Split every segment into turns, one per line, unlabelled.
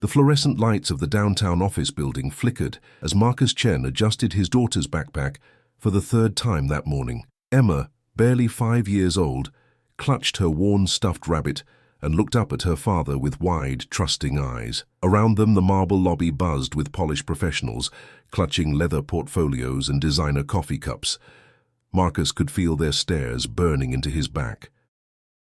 The fluorescent lights of the downtown office building flickered as Marcus Chen adjusted his daughter's backpack for the third time that morning. Emma, barely 5 years old, clutched her worn stuffed rabbit and looked up at her father with wide, trusting eyes. Around them, the marble lobby buzzed with polished professionals, clutching leather portfolios and designer coffee cups. Marcus could feel their stares burning into his back.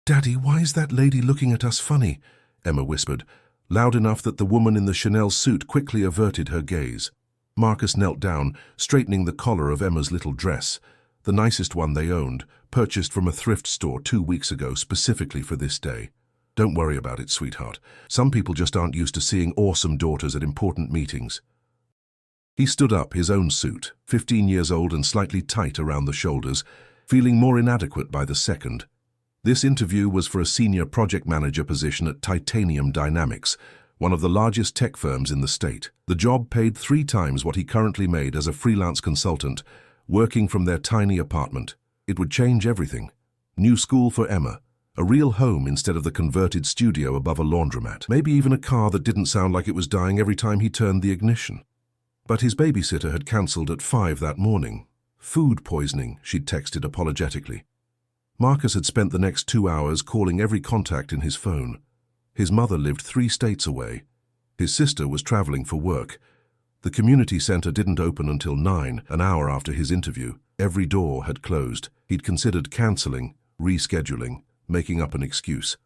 "Daddy, why is that lady looking at us funny?" Emma whispered, loud enough that the woman in the Chanel suit quickly averted her gaze. Marcus knelt down, straightening the collar of Emma's little dress, the nicest one they owned, purchased from a thrift store 2 weeks ago specifically for this day. "Don't worry about it, sweetheart. Some people just aren't used to seeing awesome daughters at important meetings." He stood up, his own suit, 15 years old and slightly tight around the shoulders, feeling more inadequate by the second. This interview was for a senior project manager position at Titanium Dynamics, one of the largest tech firms in the state. The job paid 3 times what he currently made as a freelance consultant, working from their tiny apartment. It would change everything. New school for Emma, a real home instead of the converted studio above a laundromat. Maybe even a car that didn't sound like it was dying every time he turned the ignition. But his babysitter had cancelled at 5 that morning. "Food poisoning," she'd texted apologetically. Marcus had spent the next 2 hours calling every contact in his phone. His mother lived 3 states away. His sister was traveling for work. The community center didn't open until 9, an hour after his interview. Every door had closed. He'd considered cancelling, rescheduling, making up an excuse.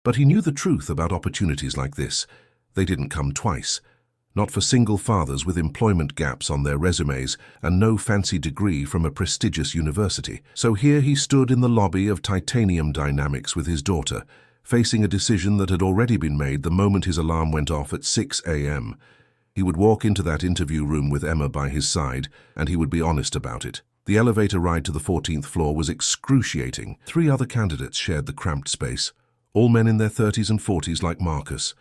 But he knew the truth about opportunities like this. They didn't come twice. Not for single fathers with employment gaps on their resumes and no fancy degree from a prestigious university. So here he stood in the lobby of Titanium Dynamics with his daughter, facing a decision that had already been made the moment his alarm went off at 6 a.m. He would walk into that interview room with Emma by his side, and he would be honest about it. The elevator ride to the 14th floor was excruciating. 3 other candidates shared the cramped space, all men in their 30s and 40s like Marcus,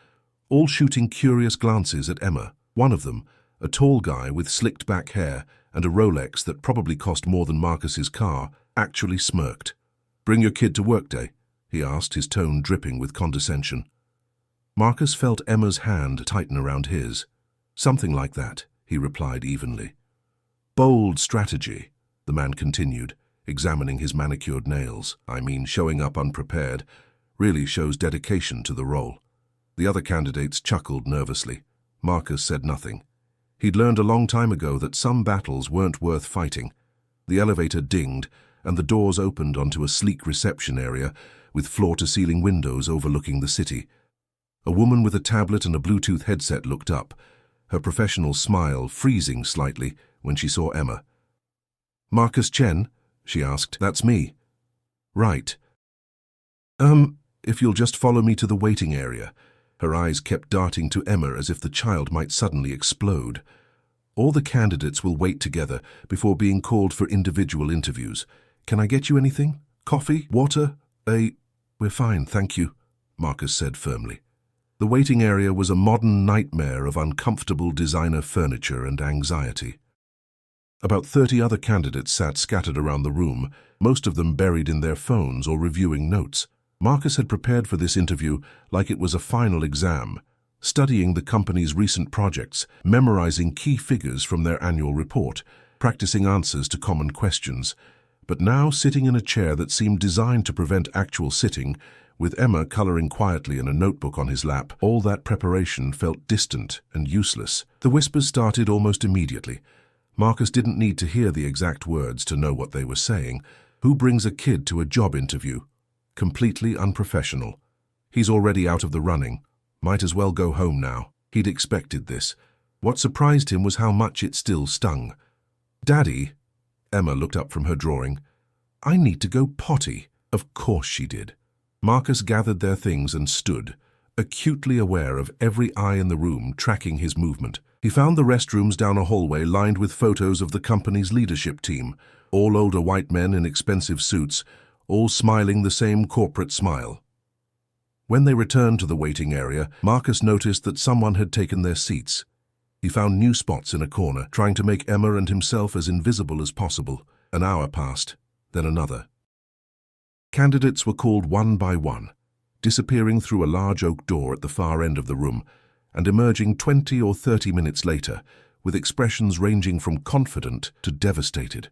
all shooting curious glances at Emma. One of them, a tall guy with slicked back hair and a Rolex that probably cost more than Marcus's car, actually smirked. "Bring your kid to work day?" he asked, his tone dripping with condescension. Marcus felt Emma's hand tighten around his. "Something like that," he replied evenly. "Bold strategy," the man continued, examining his manicured nails. "I mean, showing up unprepared really shows dedication to the role." The other candidates chuckled nervously. Marcus said nothing. He'd learned a long time ago that some battles weren't worth fighting. The elevator dinged, and the doors opened onto a sleek reception area with floor-to-ceiling windows overlooking the city. A woman with a tablet and a Bluetooth headset looked up, her professional smile freezing slightly when she saw Emma. "Marcus Chen?" she asked. "That's me." "Right. If you'll just follow me to the waiting area." Her eyes kept darting to Emma as if the child might suddenly explode. "All the candidates will wait together before being called for individual interviews. Can I get you anything? Coffee? Water? We're fine, thank you," Marcus said firmly. The waiting area was a modern nightmare of uncomfortable designer furniture and anxiety. About 30 other candidates sat scattered around the room, most of them buried in their phones or reviewing notes. Marcus had prepared for this interview like it was a final exam, studying the company's recent projects, memorizing key figures from their annual report, practicing answers to common questions. But now, sitting in a chair that seemed designed to prevent actual sitting, with Emma coloring quietly in a notebook on his lap, all that preparation felt distant and useless. The whispers started almost immediately. Marcus didn't need to hear the exact words to know what they were saying. Who brings a kid to a job interview? Completely unprofessional. He's already out of the running. Might as well go home now. He'd expected this. What surprised him was how much it still stung. "Daddy," Emma looked up from her drawing, "I need to go potty." Of course she did. Marcus gathered their things and stood, acutely aware of every eye in the room tracking his movement. He found the restrooms down a hallway lined with photos of the company's leadership team, all older white men in expensive suits, all smiling the same corporate smile. When they returned to the waiting area, Marcus noticed that someone had taken their seats. He found new spots in a corner, trying to make Emma and himself as invisible as possible. An hour passed, then another. Candidates were called one by one, disappearing through a large oak door at the far end of the room, and emerging 20 or 30 minutes later, with expressions ranging from confident to devastated.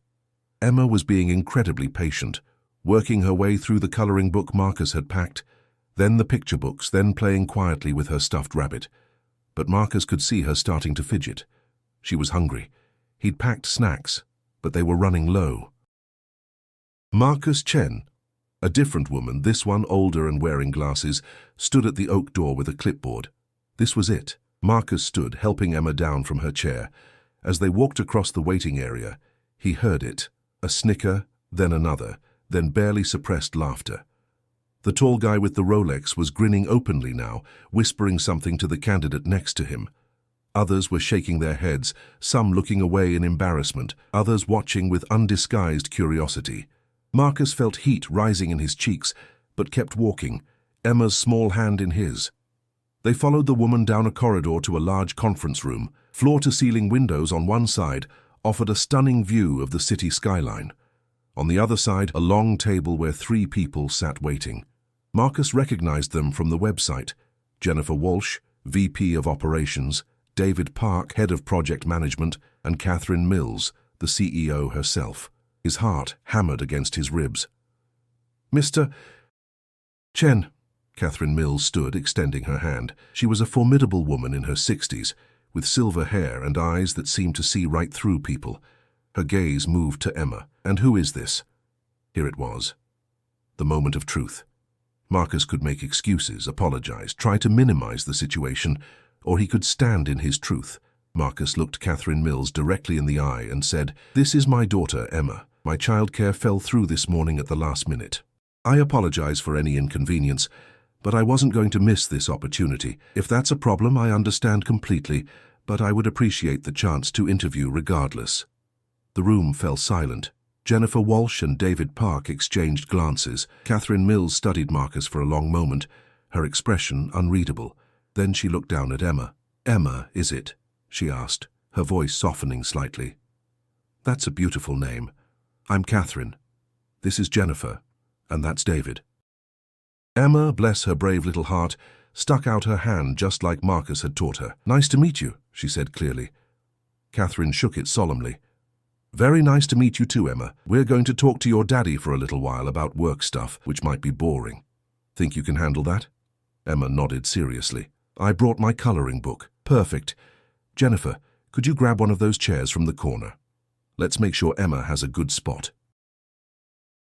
Emma was being incredibly patient, working her way through the coloring book Marcus had packed, then the picture books, then playing quietly with her stuffed rabbit. But Marcus could see her starting to fidget. She was hungry. He'd packed snacks, but they were running low. Marcus Chen, a different woman, this one older and wearing glasses, stood at the oak door with a clipboard. This was it. Marcus stood, helping Emma down from her chair. As they walked across the waiting area, he heard it, a snicker, then another, then barely suppressed laughter. The tall guy with the Rolex was grinning openly now, whispering something to the candidate next to him. Others were shaking their heads, some looking away in embarrassment, others watching with undisguised curiosity. Marcus felt heat rising in his cheeks, but kept walking, Emma's small hand in his. They followed the woman down a corridor to a large conference room. Floor-to-ceiling windows on one side offered a stunning view of the city skyline. On the other side, a long table where 3 people sat waiting. Marcus recognized them from the website: Jennifer Walsh, VP of Operations, David Park, Head of Project Management, and Catherine Mills, the CEO herself. His heart hammered against his ribs. Mr. Chen. Catherine Mills stood, extending her hand. She was a formidable woman in her 60s, with silver hair and eyes that seemed to see right through people. Her gaze moved to Emma. And who is this? Here it was. The moment of truth. Marcus could make excuses, apologize, try to minimize the situation, or he could stand in his truth. Marcus looked Catherine Mills directly in the eye and said, "This is my daughter, Emma. My childcare fell through this morning at the last minute. I apologize for any inconvenience, but I wasn't going to miss this opportunity. If that's a problem, I understand completely, but I would appreciate the chance to interview regardless." The room fell silent. Jennifer Walsh and David Park exchanged glances. Catherine Mills studied Marcus for a long moment, her expression unreadable. Then she looked down at Emma. "Emma, is it?" she asked, her voice softening slightly. "That's a beautiful name. I'm Catherine. This is Jennifer, and that's David." Emma, bless her brave little heart, stuck out her hand just like Marcus had taught her. "Nice to meet you," she said clearly. Catherine shook it solemnly. "Very nice to meet you too, Emma. We're going to talk to your daddy for a little while about work stuff, which might be boring. Think you can handle that?" Emma nodded seriously. "I brought my coloring book." "Perfect. Jennifer, could you grab one of those chairs from the corner? Let's make sure Emma has a good spot."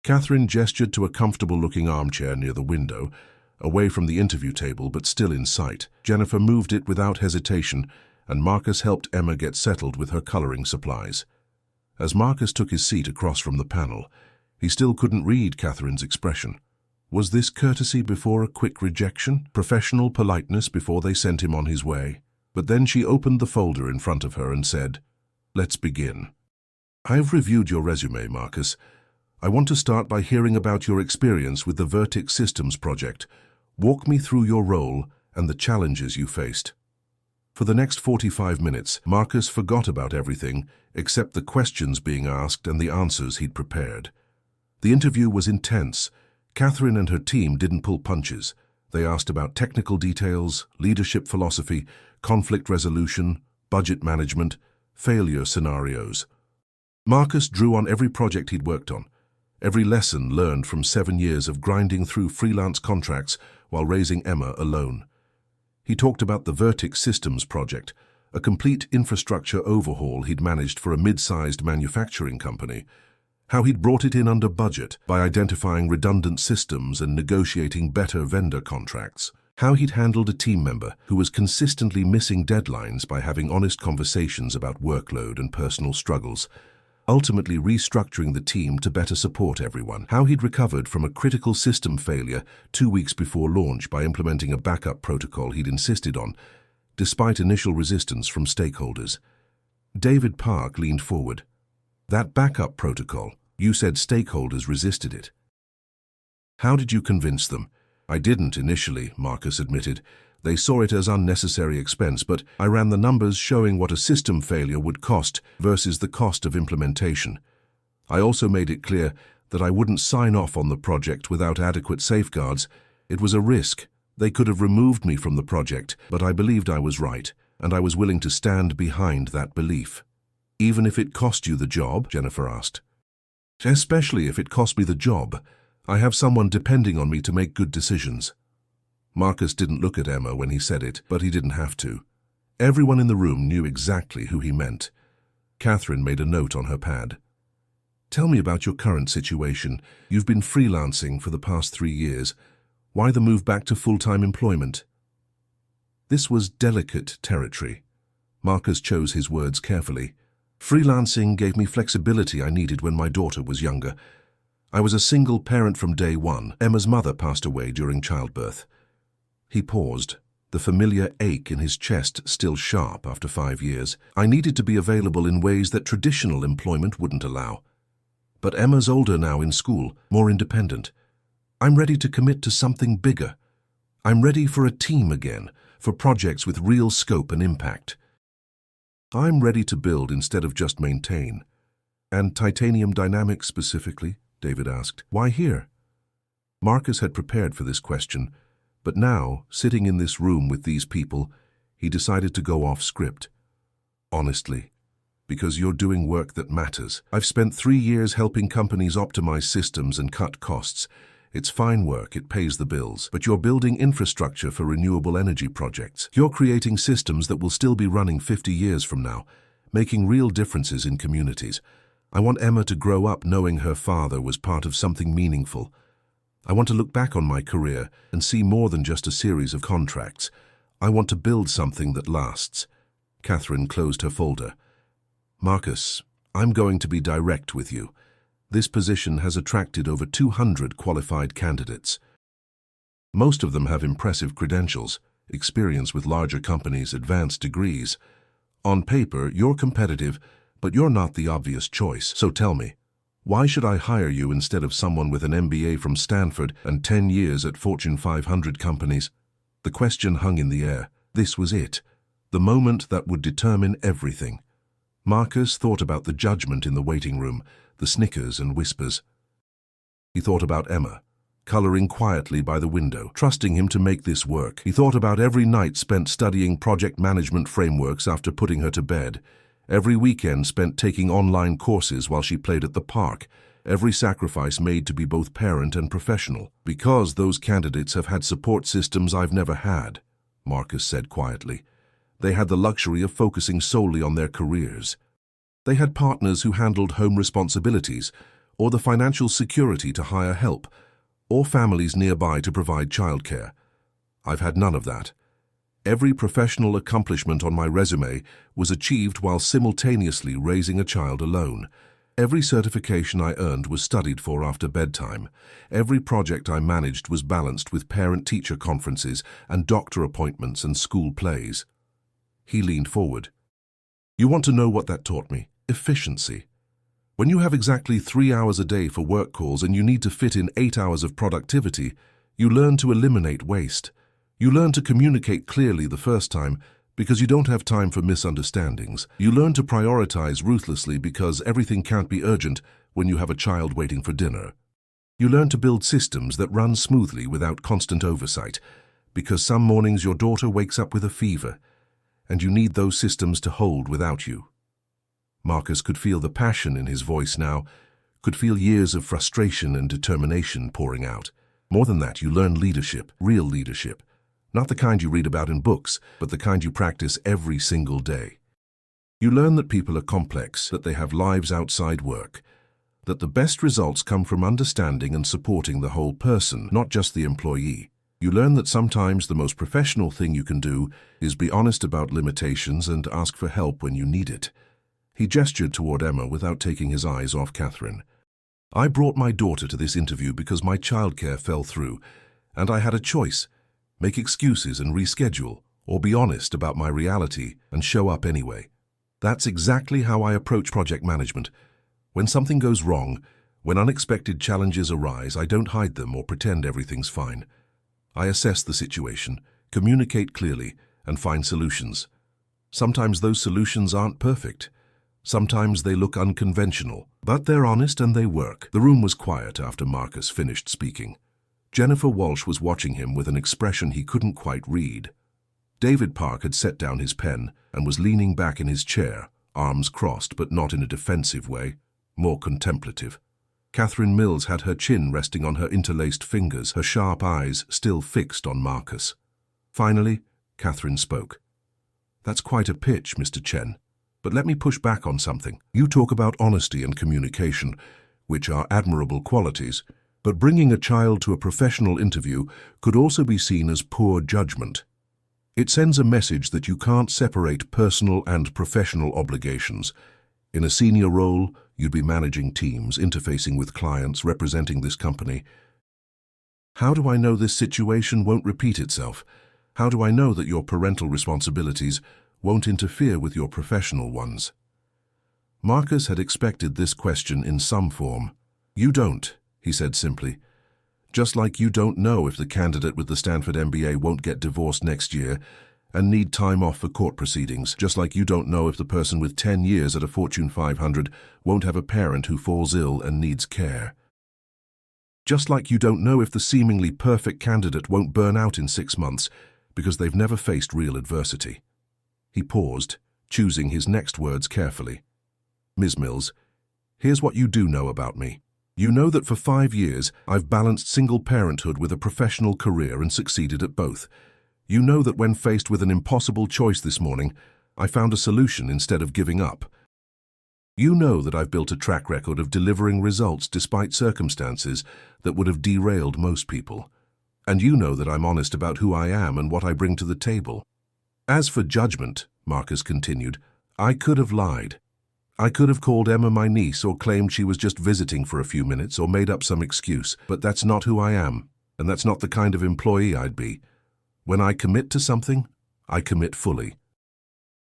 Catherine gestured to a comfortable-looking armchair near the window, away from the interview table but still in sight. Jennifer moved it without hesitation, and Marcus helped Emma get settled with her coloring supplies. As Marcus took his seat across from the panel, he still couldn't read Catherine's expression. Was this courtesy before a quick rejection? Professional politeness before they sent him on his way? But then she opened the folder in front of her and said, "Let's begin. I've reviewed your resume, Marcus. I want to start by hearing about your experience with the Vertex Systems project. Walk me through your role and the challenges you faced." For the next 45 minutes, Marcus forgot about everything except the questions being asked and the answers he'd prepared. The interview was intense. Catherine and her team didn't pull punches. They asked about technical details, leadership philosophy, conflict resolution, budget management, failure scenarios. Marcus drew on every project he'd worked on, every lesson learned from 7 years of grinding through freelance contracts while raising Emma alone. He talked about the Vertex Systems project, a complete infrastructure overhaul he'd managed for a mid-sized manufacturing company, how he'd brought it in under budget by identifying redundant systems and negotiating better vendor contracts, how he'd handled a team member who was consistently missing deadlines by having honest conversations about workload and personal struggles, ultimately restructuring the team to better support everyone, how he'd recovered from a critical system failure 2 weeks before launch by implementing a backup protocol he'd insisted on, despite initial resistance from stakeholders. David Park leaned forward. "That backup protocol, you said stakeholders resisted it. How did you convince them?" "I didn't initially," Marcus admitted. "They saw it as unnecessary expense, but I ran the numbers showing what a system failure would cost versus the cost of implementation. I also made it clear that I wouldn't sign off on the project without adequate safeguards. It was a risk, They could have removed me from the project, but I believed I was right, and I was willing to stand behind that belief. Even if it cost you the job? Jennifer asked. Especially if it cost me the job. I have someone depending on me to make good decisions. Marcus didn't look at Emma when he said it, but he didn't have to. Everyone in the room knew exactly who he meant. Catherine made a note on her pad. Tell me about your current situation. You've been freelancing for the past 3 years. Why the move back to full-time employment? This was delicate territory. Marcus chose his words carefully. Freelancing gave me flexibility I needed when my daughter was younger. I was a single parent from day one. Emma's mother passed away during childbirth. He paused, the familiar ache in his chest still sharp after 5 years. I needed to be available in ways that traditional employment wouldn't allow. But Emma's older now in school, more independent. I'm ready to commit to something bigger. I'm ready for a team again, for projects with real scope and impact. I'm ready to build instead of just maintain. And titanium dynamics specifically? David asked. Why here? Marcus had prepared for this question, but now, sitting in this room with these people, he decided to go off script. Honestly, because you're doing work that matters. I've spent 3 years helping companies optimize systems and cut costs. It's fine work, it pays the bills, but you're building infrastructure for renewable energy projects. You're creating systems that will still be running 50 years from now, making real differences in communities. I want Emma to grow up knowing her father was part of something meaningful. I want to look back on my career and see more than just a series of contracts. I want to build something that lasts. Catherine closed her folder. Marcus, I'm going to be direct with you. This position has attracted over 200 qualified candidates. Most of them have impressive credentials, experience with larger companies, advanced degrees. On paper, you're competitive, but you're not the obvious choice. So tell me, why should I hire you instead of someone with an MBA from Stanford and 10 years at Fortune 500 companies? The question hung in the air. This was it, the moment that would determine everything. Marcus thought about the judgment in the waiting room, the snickers and whispers. He thought about Emma, coloring quietly by the window, trusting him to make this work. He thought about every night spent studying project management frameworks after putting her to bed, every weekend spent taking online courses while she played at the park, every sacrifice made to be both parent and professional. Because those candidates have had support systems I've never had, Marcus said quietly. They had the luxury of focusing solely on their careers. They had partners who handled home responsibilities, or the financial security to hire help, or families nearby to provide childcare. I've had none of that. Every professional accomplishment on my resume was achieved while simultaneously raising a child alone. Every certification I earned was studied for after bedtime. Every project I managed was balanced with parent-teacher conferences and doctor appointments and school plays. He leaned forward. You want to know what that taught me? Efficiency. When you have exactly 3 hours a day for work calls and you need to fit in 8 hours of productivity, you learn to eliminate waste. You learn to communicate clearly the first time because you don't have time for misunderstandings. You learn to prioritize ruthlessly because everything can't be urgent when you have a child waiting for dinner. You learn to build systems that run smoothly without constant oversight because some mornings your daughter wakes up with a fever and you need those systems to hold without you. Marcus could feel the passion in his voice now, could feel years of frustration and determination pouring out. More than that, you learn leadership, real leadership. Not the kind you read about in books, but the kind you practice every single day. You learn that people are complex, that they have lives outside work, that the best results come from understanding and supporting the whole person, not just the employee. You learn that sometimes the most professional thing you can do is be honest about limitations and ask for help when you need it. He gestured toward Emma without taking his eyes off Catherine. I brought my daughter to this interview because my childcare fell through, and I had a choice: make excuses and reschedule, or be honest about my reality and show up anyway. That's exactly how I approach project management. When something goes wrong, when unexpected challenges arise, I don't hide them or pretend everything's fine. I assess the situation, communicate clearly, and find solutions. Sometimes those solutions aren't perfect. Sometimes they look unconventional, but they're honest and they work. The room was quiet after Marcus finished speaking. Jennifer Walsh was watching him with an expression he couldn't quite read. David Park had set down his pen and was leaning back in his chair, arms crossed but not in a defensive way, more contemplative. Catherine Mills had her chin resting on her interlaced fingers, her sharp eyes still fixed on Marcus. Finally, Catherine spoke. "That's quite a pitch, Mr. Chen. But let me push back on something. You talk about honesty and communication, which are admirable qualities, but bringing a child to a professional interview could also be seen as poor judgment. It sends a message that you can't separate personal and professional obligations. In a senior role, you'd be managing teams, interfacing with clients, representing this company. How do I know this situation won't repeat itself? How do I know that your parental responsibilities won't interfere with your professional ones?" Marcus had expected this question in some form. "You don't," he said simply. "Just like you don't know if the candidate with the Stanford MBA won't get divorced next year and need time off for court proceedings, just like you don't know if the person with 10 years at a Fortune 500 won't have a parent who falls ill and needs care. Just like you don't know if the seemingly perfect candidate won't burn out in 6 months because they've never faced real adversity." He paused, choosing his next words carefully. "Ms. Mills, here's what you do know about me. You know that for 5 years I've balanced single parenthood with a professional career and succeeded at both. You know that when faced with an impossible choice this morning, I found a solution instead of giving up. You know that I've built a track record of delivering results despite circumstances that would have derailed most people. And you know that I'm honest about who I am and what I bring to the table. As for judgment," Marcus continued, "I could have lied. I could have called Emma my niece or claimed she was just visiting for a few minutes or made up some excuse, but that's not who I am, and that's not the kind of employee I'd be. When I commit to something, I commit fully.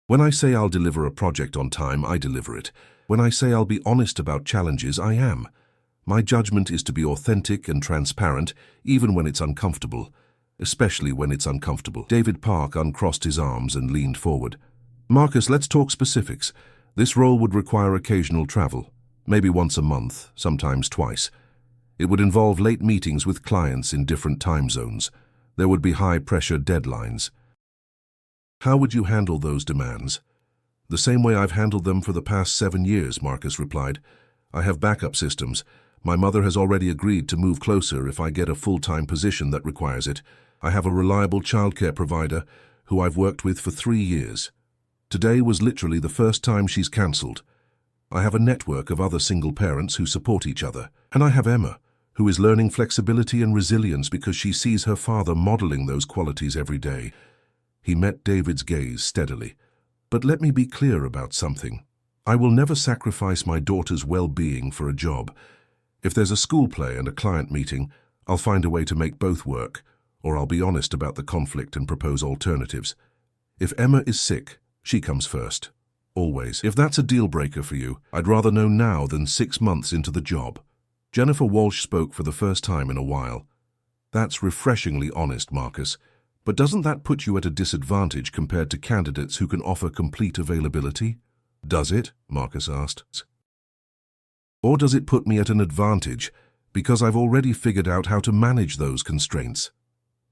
When I say I'll deliver a project on time, I deliver it. When I say I'll be honest about challenges, I am. My judgment is to be authentic and transparent, even when it's uncomfortable, especially when it's uncomfortable." David Park uncrossed his arms and leaned forward. "Marcus, let's talk specifics. This role would require occasional travel, maybe once a month, sometimes twice. It would involve late meetings with clients in different time zones. There would be high-pressure deadlines. How would you handle those demands?" "The same way I've handled them for the past 7 years, Marcus replied. "I have backup systems. My mother has already agreed to move closer if I get a full-time position that requires it. I have a reliable childcare provider who I've worked with for 3 years. Today was literally the first time she's cancelled. I have a network of other single parents who support each other. And I have Emma, who is learning flexibility and resilience because she sees her father modeling those qualities every day." He met David's gaze steadily. "But let me be clear about something. I will never sacrifice my daughter's well-being for a job. If there's a school play and a client meeting, I'll find a way to make both work, or I'll be honest about the conflict and propose alternatives. If Emma is sick, she comes first. Always. If that's a deal-breaker for you, I'd rather know now than 6 months into the job." Jennifer Walsh spoke for the first time in a while. "That's refreshingly honest, Marcus. But doesn't that put you at a disadvantage compared to candidates who can offer complete availability?" "Does it?" Marcus asked. "Or does it put me at an advantage because I've already figured out how to manage those constraints?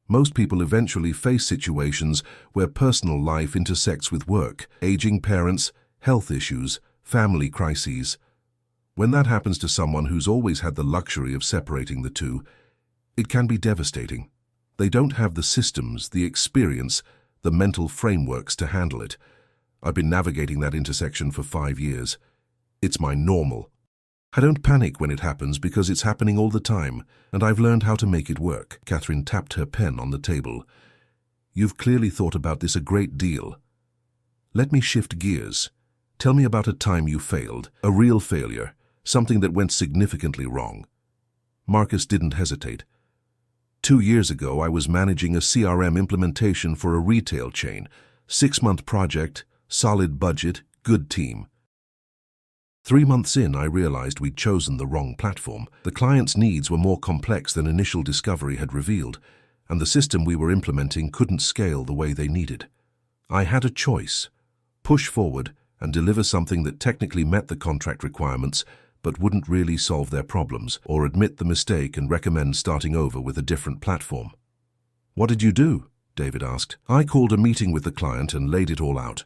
Most people eventually face situations where personal life intersects with work, aging parents, health issues, family crises. When that happens to someone who's always had the luxury of separating the two, it can be devastating. They don't have the systems, the experience, the mental frameworks to handle it. I've been navigating that intersection for 5 years. It's my normal. I don't panic when it happens because it's happening all the time, and I've learned how to make it work." Catherine tapped her pen on the table. "You've clearly thought about this a great deal. Let me shift gears. Tell me about a time you failed, a real failure, something that went significantly wrong." Marcus didn't hesitate. 2 years ago, I was managing a CRM implementation for a retail chain. 6-month project, solid budget, good team. 3 months in, I realized we'd chosen the wrong platform. The client's needs were more complex than initial discovery had revealed, and the system we were implementing couldn't scale the way they needed. I had a choice: push forward and deliver something that technically met the contract requirements, but wouldn't really solve their problems or admit the mistake and recommend starting over with a different platform. "What did you do?" David asked. "I called a meeting with the client and laid it all out.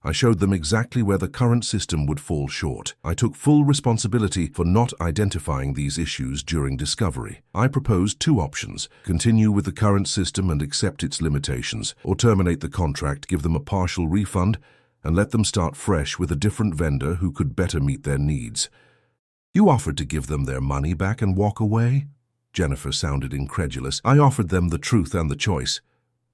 I showed them exactly where the current system would fall short. I took full responsibility for not identifying these issues during discovery. I proposed two options: continue with the current system and accept its limitations, or terminate the contract, give them a partial refund, and let them start fresh with a different vendor who could better meet their needs." "You offered to give them their money back and walk away?" Jennifer sounded incredulous. "I offered them the truth and the choice.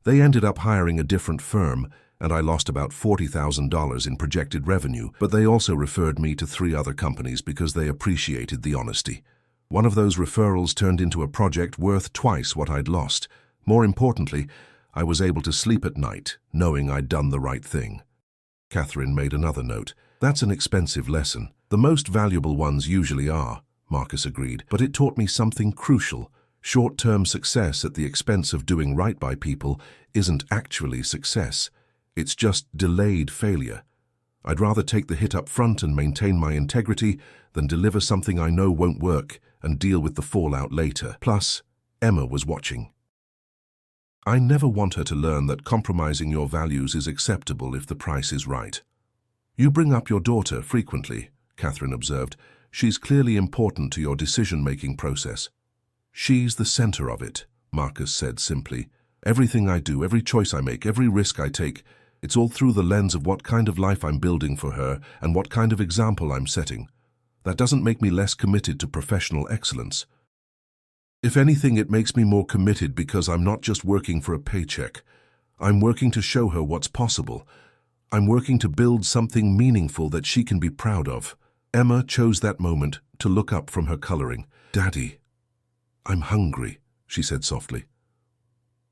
They ended up hiring a different firm, and I lost about $40,000 in projected revenue, but they also referred me to 3 other companies because they appreciated the honesty. One of those referrals turned into a project worth twice what I'd lost. More importantly, I was able to sleep at night, knowing I'd done the right thing." Catherine made another note. "That's an expensive lesson. The most valuable ones usually are," Marcus agreed, "but it taught me something crucial. Short-term success at the expense of doing right by people isn't actually success. It's just delayed failure. I'd rather take the hit up front and maintain my integrity than deliver something I know won't work and deal with the fallout later." Plus, Emma was watching. "I never want her to learn that compromising your values is acceptable if the price is right." "You bring up your daughter frequently," Catherine observed. "She's clearly important to your decision-making process." "She's the center of it," Marcus said simply. "Everything I do, every choice I make, every risk I take, it's all through the lens of what kind of life I'm building for her and what kind of example I'm setting. That doesn't make me less committed to professional excellence. If anything, it makes me more committed because I'm not just working for a paycheck. I'm working to show her what's possible. I'm working to build something meaningful that she can be proud of." Emma chose that moment to look up from her coloring. "Daddy, I'm hungry," she said softly.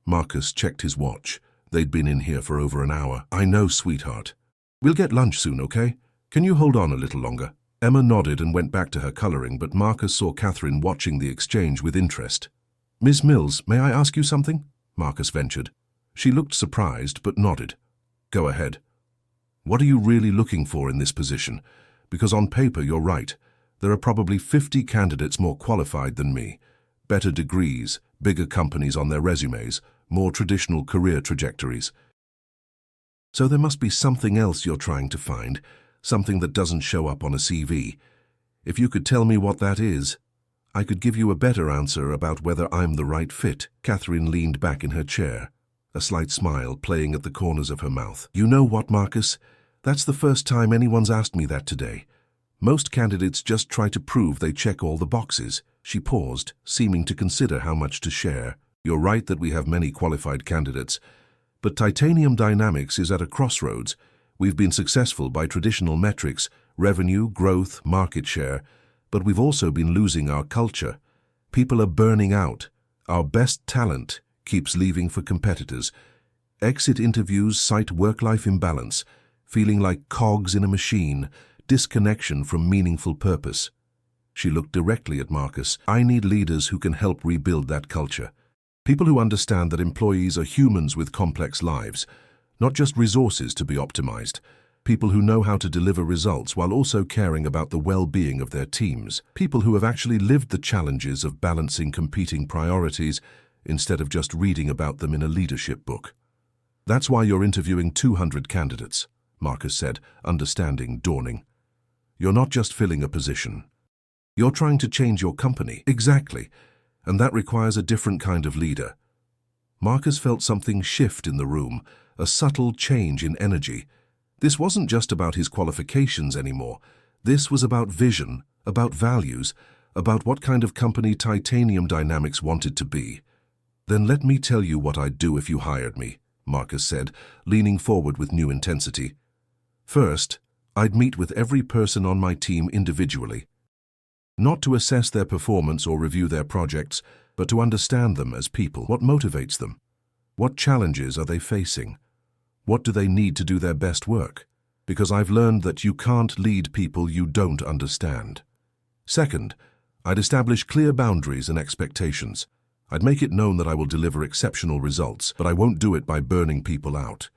Marcus checked his watch. They'd been in here for over an hour. "I know, sweetheart. We'll get lunch soon, okay? Can you hold on a little longer?" Emma nodded and went back to her coloring, but Marcus saw Catherine watching the exchange with interest. "Miss Mills, may I ask you something?" Marcus ventured. She looked surprised, but nodded. "Go ahead. What are you really looking for in this position? Because on paper, you're right. There are probably 50 candidates more qualified than me. Better degrees, bigger companies on their resumes, more traditional career trajectories. So there must be something else you're trying to find, something that doesn't show up on a CV. If you could tell me what that is, I could give you a better answer about whether I'm the right fit." Catherine leaned back in her chair, a slight smile playing at the corners of her mouth. "You know what, Marcus? That's the first time anyone's asked me that today. Most candidates just try to prove they check all the boxes." She paused, seeming to consider how much to share. "You're right that we have many qualified candidates, but Titanium Dynamics is at a crossroads. We've been successful by traditional metrics, revenue, growth, market share, but we've also been losing our culture. People are burning out. Our best talent keeps leaving for competitors. Exit interviews cite work-life imbalance, feeling like cogs in a machine, disconnection from meaningful purpose." She looked directly at Marcus. "I need leaders who can help rebuild that culture. People who understand that employees are humans with complex lives, not just resources to be optimized. People who know how to deliver results while also caring about the well-being of their teams. People who have actually lived the challenges of balancing competing priorities instead of just reading about them in a leadership book." "That's why you're interviewing 200 candidates," Marcus said, understanding dawning. "You're not just filling a position. You're trying to change your company." "Exactly, and that requires a different kind of leader." Marcus felt something shift in the room, a subtle change in energy. This wasn't just about his qualifications anymore. This was about vision, about values, about what kind of company Titanium Dynamics wanted to be. "Then let me tell you what I'd do if you hired me," Marcus said, leaning forward with new intensity. "First, I'd meet with every person on my team individually. Not to assess their performance or review their projects, but to understand them as people. What motivates them? What challenges are they facing? What do they need to do their best work? Because I've learned that you can't lead people you don't understand. Second, I'd establish clear boundaries and expectations. I'd make it known that I will deliver exceptional results, but I won't do it by burning people out.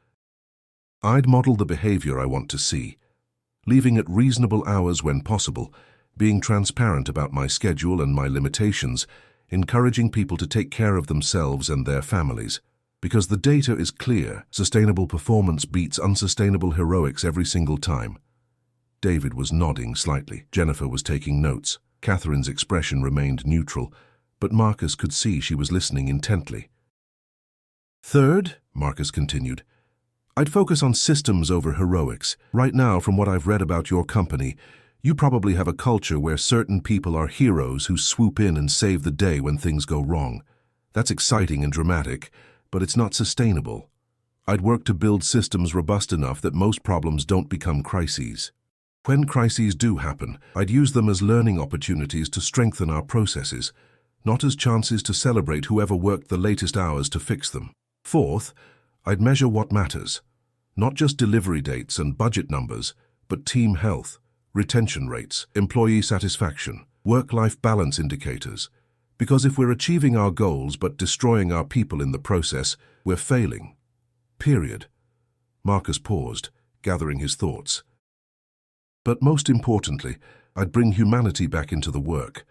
I'd model the behavior I want to see, leaving at reasonable hours when possible, being transparent about my schedule and my limitations, encouraging people to take care of themselves and their families. Because the data is clear, sustainable performance beats unsustainable heroics every single time. David was nodding slightly. Jennifer was taking notes. Catherine's expression remained neutral, but Marcus could see she was listening intently. Third, Marcus continued, I'd focus on systems over heroics. Right now, from what I've read about your company, you probably have a culture where certain people are heroes who swoop in and save the day when things go wrong. That's exciting and dramatic, but it's not sustainable. I'd work to build systems robust enough that most problems don't become crises. When crises do happen, I'd use them as learning opportunities to strengthen our processes, not as chances to celebrate whoever worked the latest hours to fix them. Fourth, I'd measure what matters. Not just delivery dates and budget numbers, but team health, retention rates, employee satisfaction, work-life balance indicators. Because if we're achieving our goals but destroying our people in the process, we're failing. Period. Marcus paused, gathering his thoughts. But most importantly, I'd bring humanity back into the work.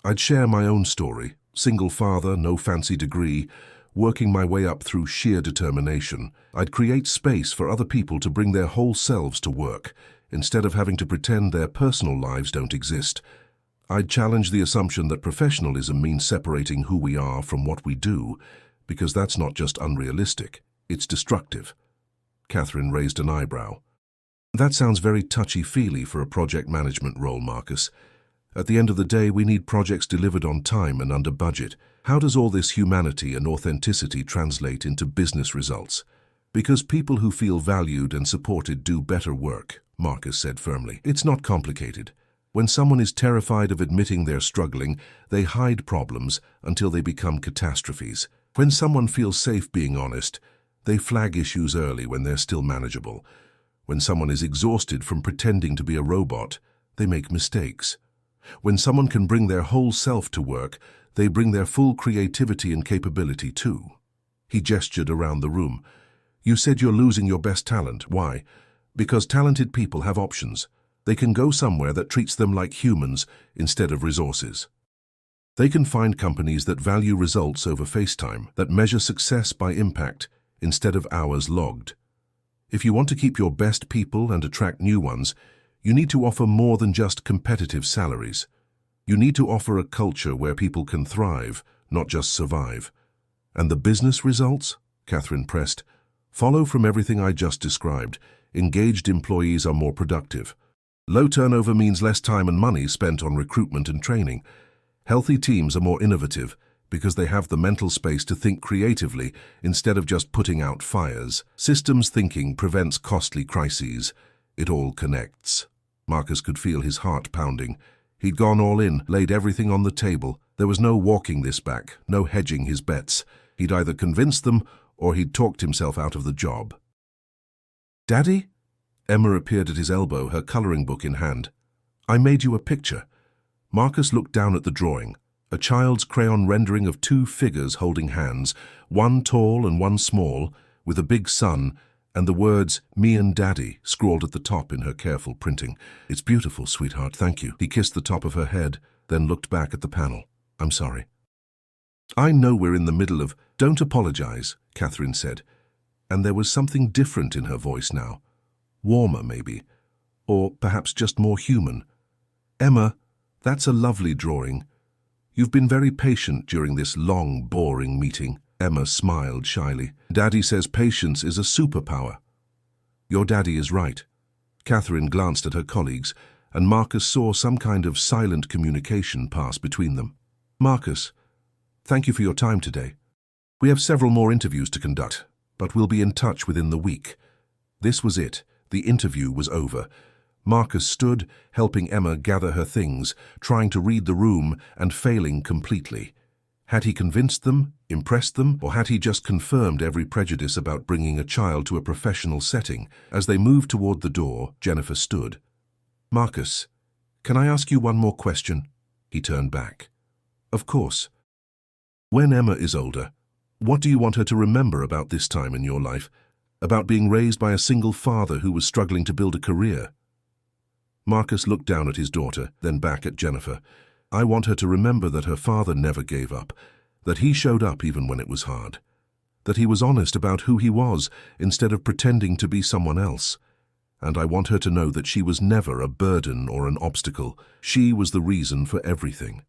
I'd share my own story, single father, no fancy degree, working my way up through sheer determination. I'd create space for other people to bring their whole selves to work, instead of having to pretend their personal lives don't exist. I'd challenge the assumption that professionalism means separating who we are from what we do, because that's not just unrealistic, it's destructive. Catherine raised an eyebrow. That sounds very touchy-feely for a project management role, Marcus. At the end of the day, we need projects delivered on time and under budget. How does all this humanity and authenticity translate into business results? Because people who feel valued and supported do better work, Marcus said firmly. It's not complicated. When someone is terrified of admitting they're struggling, they hide problems until they become catastrophes. When someone feels safe being honest, they flag issues early when they're still manageable. When someone is exhausted from pretending to be a robot, they make mistakes. When someone can bring their whole self to work, they bring their full creativity and capability too. He gestured around the room. You said you're losing your best talent. Why? Because talented people have options. They can go somewhere that treats them like humans instead of resources. They can find companies that value results over FaceTime, that measure success by impact instead of hours logged. If you want to keep your best people and attract new ones, you need to offer more than just competitive salaries. You need to offer a culture where people can thrive, not just survive. And the business results, Catherine pressed, follow from everything I just described. Engaged employees are more productive. Low turnover means less time and money spent on recruitment and training. Healthy teams are more innovative because they have the mental space to think creatively instead of just putting out fires. Systems thinking prevents costly crises. It all connects. Marcus could feel his heart pounding. He'd gone all in, laid everything on the table. There was no walking this back, no hedging his bets. He'd either convinced them or he'd talked himself out of the job. Daddy? Emma appeared at his elbow, her coloring book in hand. I made you a picture. Marcus looked down at the drawing, a child's crayon rendering of two figures holding hands, one tall and one small, with a big sun, and the words, me and Daddy, scrawled at the top in her careful printing. It's beautiful, sweetheart, thank you. He kissed the top of her head, then looked back at the panel. I'm sorry. I know we're in the middle of... Don't apologize, Catherine said, and there was something different in her voice now. Warmer, maybe, or perhaps just more human. Emma, that's a lovely drawing. You've been very patient during this long, boring meeting. Emma smiled shyly. Daddy says patience is a superpower. Your daddy is right. Catherine glanced at her colleagues, and Marcus saw some kind of silent communication pass between them. Marcus, thank you for your time today. We have several more interviews to conduct, but we'll be in touch within the week. This was it. The interview was over. Marcus stood, helping Emma gather her things, trying to read the room and failing completely. Had he convinced them, impressed them, or had he just confirmed every prejudice about bringing a child to a professional setting? As they moved toward the door, Jennifer stood. Marcus, can I ask you one more question? He turned back. Of course. When Emma is older, what do you want her to remember about this time in your life? About being raised by a single father who was struggling to build a career? Marcus looked down at his daughter, then back at Jennifer. I want her to remember that her father never gave up, that he showed up even when it was hard, that he was honest about who he was instead of pretending to be someone else. And I want her to know that she was never a burden or an obstacle. She was the reason for everything.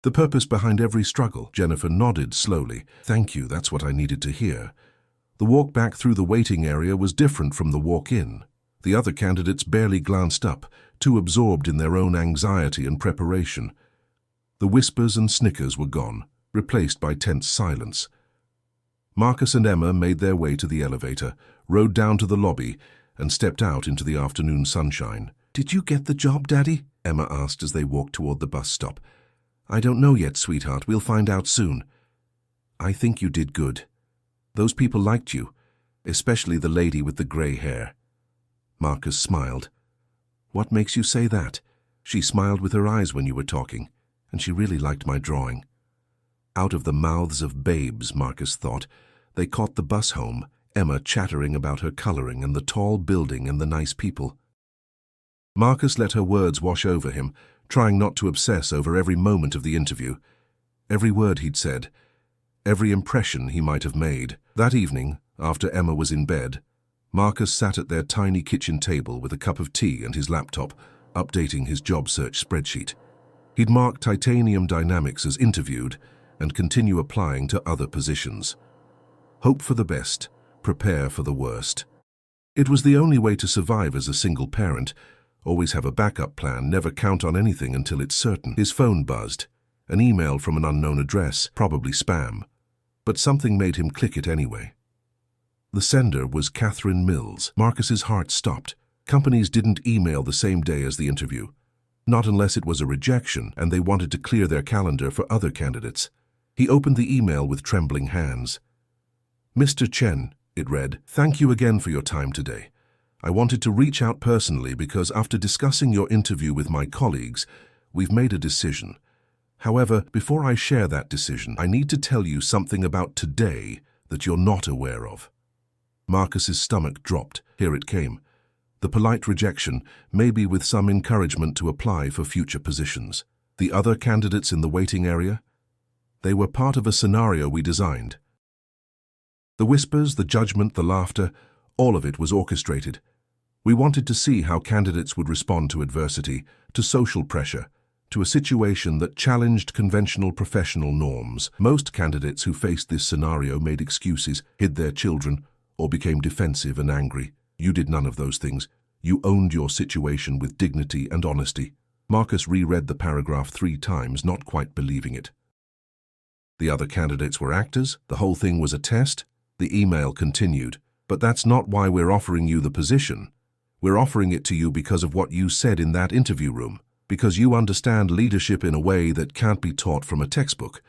The purpose behind every struggle. Jennifer nodded slowly. Thank you, that's what I needed to hear. The walk back through the waiting area was different from the walk in. The other candidates barely glanced up, too absorbed in their own anxiety and preparation. The whispers and snickers were gone, replaced by tense silence. Marcus and Emma made their way to the elevator, rode down to the lobby, and stepped out into the afternoon sunshine. Did you get the job, Daddy? Emma asked as they walked toward the bus stop. I don't know yet, sweetheart. We'll find out soon. I think you did good. Those people liked you, especially the lady with the gray hair. Marcus smiled. What makes you say that? She smiled with her eyes when you were talking, and she really liked my drawing. Out of the mouths of babes, Marcus thought. They caught the bus home, Emma chattering about her coloring and the tall building and the nice people. Marcus let her words wash over him, trying not to obsess over every moment of the interview, every word he'd said, every impression he might have made. That evening, after Emma was in bed, Marcus sat at their tiny kitchen table with a cup of tea and his laptop, updating his job search spreadsheet. He'd mark Titanium Dynamics as interviewed and continue applying to other positions. Hope for the best, prepare for the worst. It was the only way to survive as a single parent. Always have a backup plan, never count on anything until it's certain. His phone buzzed. An email from an unknown address, probably spam. But something made him click it anyway. The sender was Catherine Mills. Marcus's heart stopped. Companies didn't email the same day as the interview. Not unless it was a rejection and they wanted to clear their calendar for other candidates. He opened the email with trembling hands. Mr. Chen, it read, thank you again for your time today. I wanted to reach out personally because after discussing your interview with my colleagues, we've made a decision. However, before I share that decision, I need to tell you something about today that you're not aware of. Marcus's stomach dropped. Here it came. The polite rejection, maybe with some encouragement to apply for future positions. The other candidates in the waiting area? They were part of a scenario we designed. The whispers, the judgment, the laughter, all of it was orchestrated. We wanted to see how candidates would respond to adversity, to social pressure, to a situation that challenged conventional professional norms. Most candidates who faced this scenario made excuses, hid their children, or became defensive and angry. You did none of those things. You owned your situation with dignity and honesty. Marcus reread the paragraph 3 times, not quite believing it. The other candidates were actors. The whole thing was a test. The email continued. But that's not why we're offering you the position. We're offering it to you because of what you said in that interview room. Because you understand leadership in a way that can't be taught from a textbook.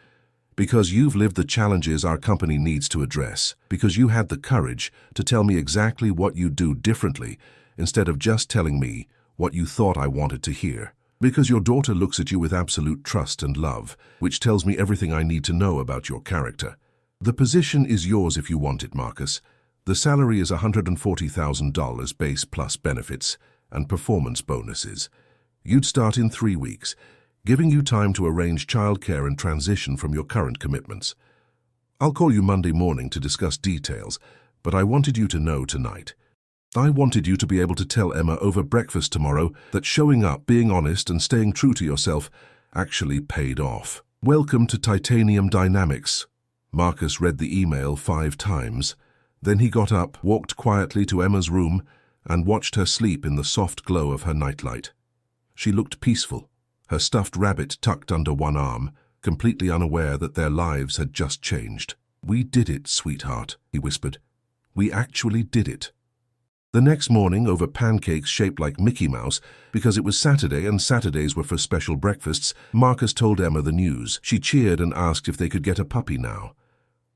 Because you've lived the challenges our company needs to address. Because you had the courage to tell me exactly what you do differently instead of just telling me what you thought I wanted to hear. Because your daughter looks at you with absolute trust and love, which tells me everything I need to know about your character. The position is yours if you want it, Marcus. The salary is $140,000 base plus benefits and performance bonuses. You'd start in 3 weeks, giving you time to arrange childcare and transition from your current commitments. I'll call you Monday morning to discuss details, but I wanted you to know tonight. I wanted you to be able to tell Emma over breakfast tomorrow that showing up, being honest, and staying true to yourself actually paid off. Welcome to Titanium Dynamics. Marcus read the email 5 times. Then he got up, walked quietly to Emma's room, and watched her sleep in the soft glow of her nightlight. She looked peaceful, her stuffed rabbit tucked under one arm, completely unaware that their lives had just changed. We did it, sweetheart, he whispered. We actually did it. The next morning, over pancakes shaped like Mickey Mouse, because it was Saturday and Saturdays were for special breakfasts, Marcus told Emma the news. She cheered and asked if they could get a puppy now.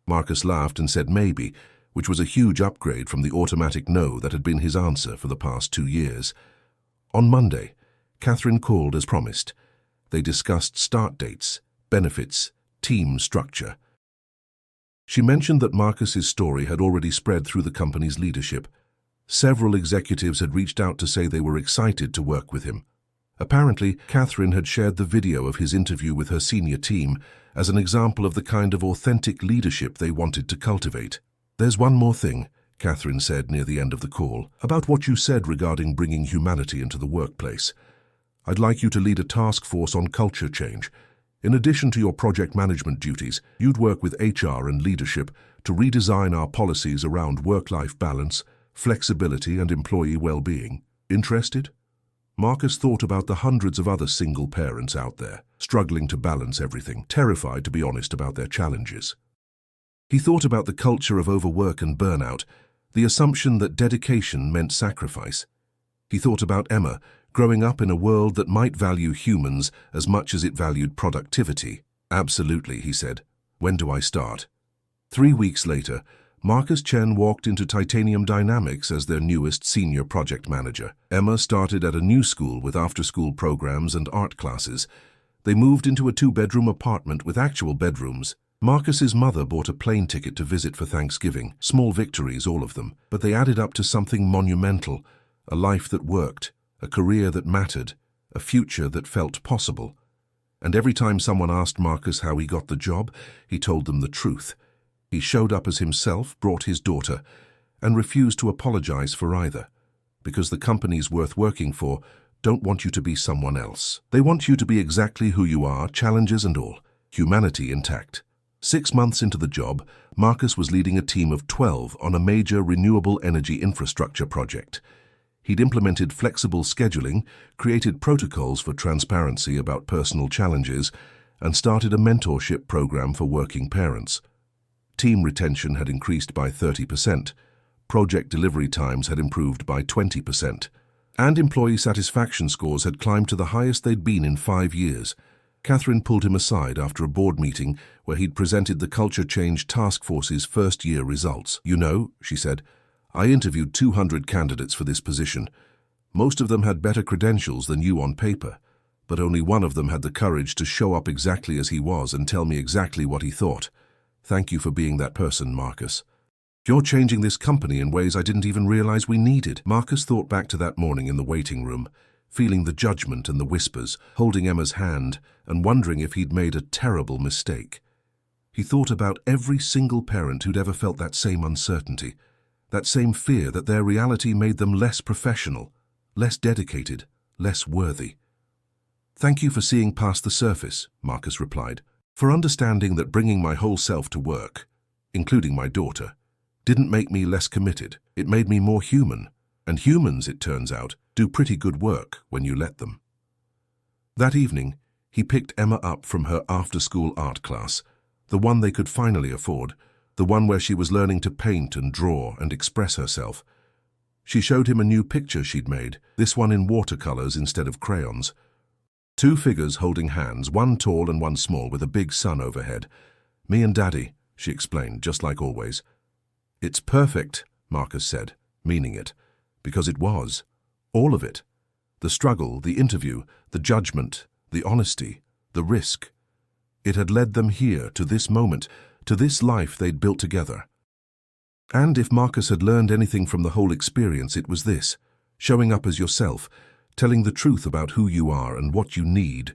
Marcus laughed and said maybe, which was a huge upgrade from the automatic no that had been his answer for the past 2 years. On Monday, Catherine called as promised. They discussed start dates, benefits, team structure. She mentioned that Marcus's story had already spread through the company's leadership. Several executives had reached out to say they were excited to work with him. Apparently, Catherine had shared the video of his interview with her senior team as an example of the kind of authentic leadership they wanted to cultivate. "There's one more thing," Catherine said near the end of the call, "about what you said regarding bringing humanity into the workplace. I'd like you to lead a task force on culture change. In addition to your project management duties, you'd work with HR and leadership to redesign our policies around work-life balance, flexibility, and employee well-being. Interested?" Marcus thought about the hundreds of other single parents out there, struggling to balance everything, terrified to be honest about their challenges. He thought about the culture of overwork and burnout, the assumption that dedication meant sacrifice. He thought about Emma, growing up in a world that might value humans as much as it valued productivity. "Absolutely," he said. "When do I start?" 3 weeks later, Marcus Chen walked into Titanium Dynamics as their newest senior project manager. Emma started at a new school with after-school programs and art classes. They moved into a 2-bedroom apartment with actual bedrooms. Marcus's mother bought a plane ticket to visit for Thanksgiving. Small victories, all of them, but they added up to something monumental, a life that worked, a career that mattered, a future that felt possible. And every time someone asked Marcus how he got the job, he told them the truth. He showed up as himself, brought his daughter, and refused to apologize for either, because the companies worth working for don't want you to be someone else. They want you to be exactly who you are, challenges and all, humanity intact. 6 months into the job, Marcus was leading a team of 12 on a major renewable energy infrastructure project. He'd implemented flexible scheduling, created protocols for transparency about personal challenges, and started a mentorship program for working parents. Team retention had increased by 30%, project delivery times had improved by 20%, and employee satisfaction scores had climbed to the highest they'd been in 5 years. Catherine pulled him aside after a board meeting where he'd presented the Culture Change Task Force's first-year results. "You know," she said, "I interviewed 200 candidates for this position. Most of them had better credentials than you on paper, but only one of them had the courage to show up exactly as he was and tell me exactly what he thought. Thank you for being that person, Marcus. You're changing this company in ways I didn't even realize we needed." Marcus thought back to that morning in the waiting room, feeling the judgment and the whispers, holding Emma's hand and wondering if he'd made a terrible mistake. He thought about every single parent who'd ever felt that same uncertainty, that same fear that their reality made them less professional, less dedicated, less worthy. "Thank you for seeing past the surface," Marcus replied, "for understanding that bringing my whole self to work, including my daughter, didn't make me less committed. It made me more human. And humans, it turns out, do pretty good work when you let them." That evening, he picked Emma up from her after-school art class, the one they could finally afford, the one where she was learning to paint and draw and express herself. She showed him a new picture she'd made, this one in watercolors instead of crayons. 2 figures holding hands, one tall and one small, with a big sun overhead. "Me and Daddy," she explained, just like always. "It's perfect," Marcus said, meaning it, because it was. All of it. The struggle, the interview, the judgment, the honesty, the risk. It had led them here, to this moment, to this life they'd built together. And if Marcus had learned anything from the whole experience, it was this: showing up as yourself, telling the truth about who you are and what you need,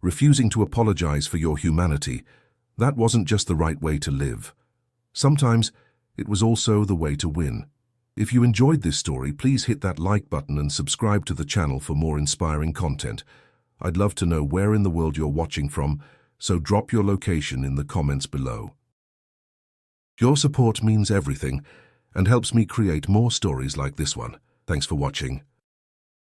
refusing to apologize for your humanity. That wasn't just the right way to live. Sometimes it was also the way to win. If you enjoyed this story, please hit that like button and subscribe to the channel for more inspiring content. I'd love to know where in the world you're watching from, so drop your location in the comments below. Your support means everything and helps me create more stories like this one. Thanks for watching.